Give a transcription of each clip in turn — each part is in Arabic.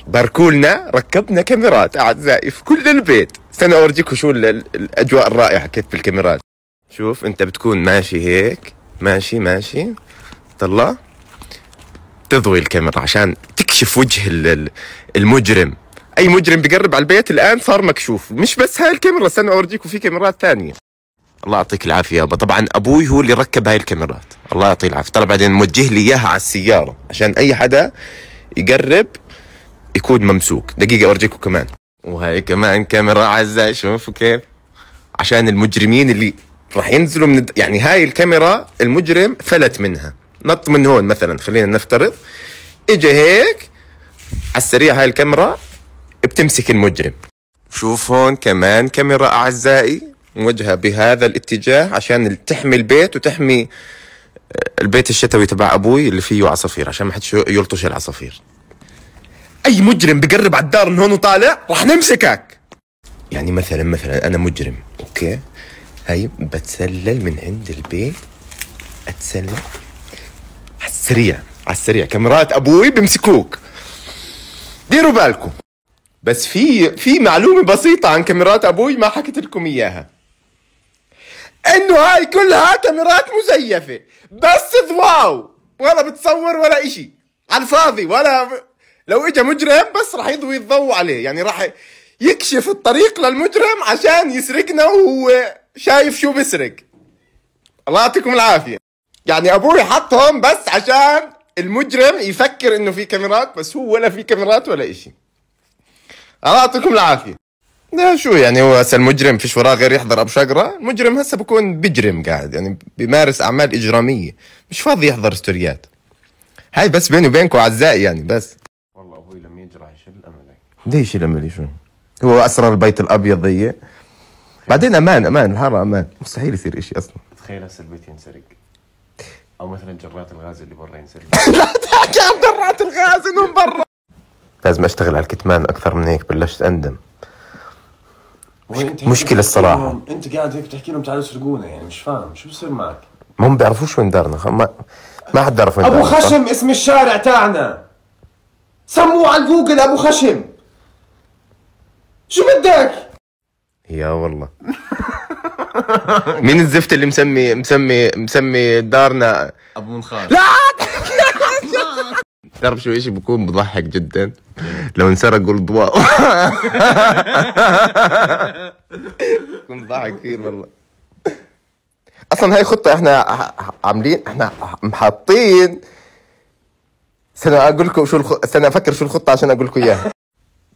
باركولنا ركبنا كاميرات اعزائي في كل البيت. استنى اورجيكم شو الاجواء الرائعه كيف بالكاميرات. شوف انت بتكون ماشي هيك ماشي طلع تضوي الكاميرا عشان تكشف وجه المجرم. اي مجرم بيقرب على البيت الان صار مكشوف. مش بس هاي الكاميرا، استنى اورجيكم في كاميرات ثانيه. الله يعطيك العافيه يابا. طبعا ابوي هو اللي ركب هاي الكاميرات، الله يعطيه العافيه. طلع بعدين موجه لي اياها على السياره عشان اي حدا يقرب يكون ممسوك. دقيقه اورجيكم كمان. وهي كمان كاميرا اعزائي، شوفوا كيف عشان المجرمين اللي راح ينزلوا من يعني هاي الكاميرا المجرم فلت منها، نط من هون مثلا، خلينا نفترض اجى هيك على السريع، هاي الكاميرا بتمسك المجرم. شوف هون كمان كاميرا اعزائي موجهه بهذا الاتجاه عشان تحمي البيت وتحمي البيت الشتوي تبع ابوي اللي فيه عصافير عشان ما حدش يلطش العصافير. اي مجرم بقرب على الدار من هون وطالع راح نمسكك. يعني مثلا انا مجرم اوكي، هاي بتسلل من عند البيت، اتسلل على السريع كاميرات ابوي بمسكوك. ديروا بالكم. بس في معلومه بسيطه عن كاميرات ابوي ما حكيت لكم اياها، انه هاي كلها كاميرات مزيفه، بس ضواو ولا بتصور ولا اشي على الفاضي. لو اجى مجرم بس راح يضوي الضوء عليه، يعني راح يكشف الطريق للمجرم عشان يسرقنا وهو شايف شو بسرق. الله يعطيكم العافيه. يعني ابوي حطهم بس عشان المجرم يفكر انه في كاميرات، بس هو ولا في كاميرات ولا اشي. الله يعطيكم العافيه. لا شو يعني، هو هسه المجرم فيش وراه غير يحضر ابو شقره؟ المجرم هسه بكون بيجرم قاعد، يعني بيمارس اعمال اجراميه، مش فاضي يحضر ستوريات. هاي بس بيني وبينكم اعزائي يعني. بس والله ابوي لما يجي راح يشيل املي. ليش يشيل املي؟ شو هو اسرار البيت الابيض ضيق؟ بعدين امان الحاره امان، مستحيل يصير اشي اصلا. تخيل هسه البيت ينسرق، او مثلا جرات الغاز اللي برا ينسرق. لا تحكي عن جرات الغاز انهم برا. لازم اشتغل على الكتمان اكثر من هيك، بلشت اندم. مشكلة الصراحة. انت قاعد هيك بتحكي لهم تعالوا سرقونا، يعني مش فاهم شو بصير معك. ما هم بيعرفوش وين دارنا، ما حد بيعرف وين ابو دارنا. خشم اسم الشارع تاعنا، سموه على جوجل ابو خشم. شو بدك؟ يا والله. مين الزفت اللي مسمي دارنا ابو منخال؟ لا تعرف شو اشي بكون بضحك جدا؟ لو انسرقوا الضوء. بكون بضحك كثير والله. اصلا هاي خطة احنا عاملين، احنا محاطين. استنى افكر شو الخطة عشان اقول لكم اياها.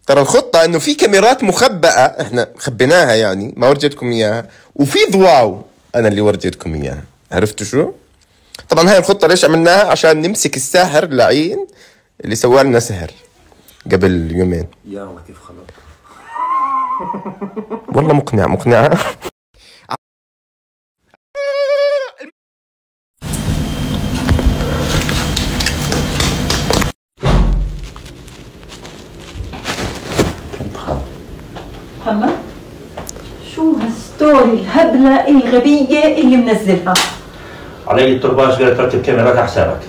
ترى الخطة انه في كاميرات مخبأة احنا خبيناها، يعني ما ورجيتكم اياها، وفي ضواو انا اللي ورجيتكم اياها. عرفتوا شو؟ طبعا هاي الخطة ليش عملناها؟ عشان نمسك الساحر اللعين اللي سوى لنا سحر قبل يومين. يا الله كيف خلق. والله مقنعة. محمد شو هالستوري الهبلة الغبية اللي منزلها؟ علي الترباش قالت ترتب كاميرات على حسابك.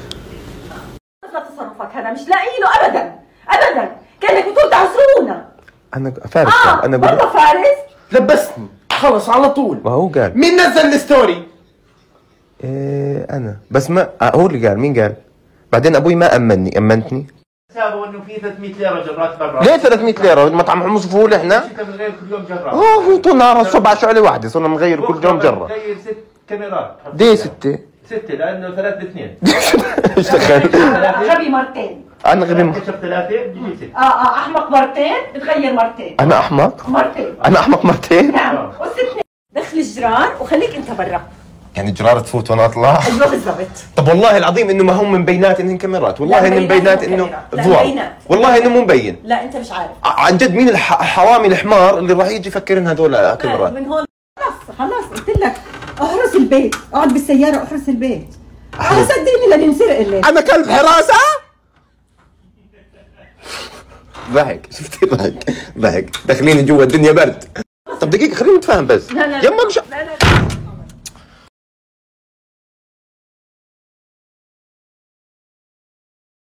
تصرفك هذا مش لاقي له ابدا، كانك بتقول تعصرونا. انا فارس. انا والله فارس لبسني خلص على طول. ما هو قال. مين نزل الستوري؟ انا بس ما هو اللي قال. مين قال؟ بعدين ابوي ما امنتني. حسابه انه في 300 ليره جرات برا. ليه 300 ليره؟ مطعم حمص فول احنا؟ انت بتغير كل يوم جرات. هو طول نهار الصبح شعله واحده، صرنا نغير كل يوم جره. تغير 6 كاميرات. ليه 6 لانه 3 ب2. ايش دخل؟ غبي مرتين. انا غبي كشف 3 بيجي 6. احمق مرتين بتغير مرتين. انا احمق؟ مرتين. انا احمق مرتين؟ نعم. والست دخل الجيران وخليك انت برا. يعني جرار تفوت وانا اطلع؟ ايوه بالضبط. طب والله العظيم انه ما هم مبينات انهم كاميرات، والله انه مبينات انه ضوء، والله انه مو مبين. لا انت مش عارف عن جد. مين الحوامي الحمار اللي راح يجي يفكر ان هذول كاميرات؟ من هون خلاص قلت لك احرس البيت، اقعد بالسياره احرس البيت. صدقني لننسرق الليل. انا كلب حراسه. ضحك، شفتي؟ ضحك داخلين جوا الدنيا برد. طب دقيقه خليني نتفاهم بس. لا يما مش لا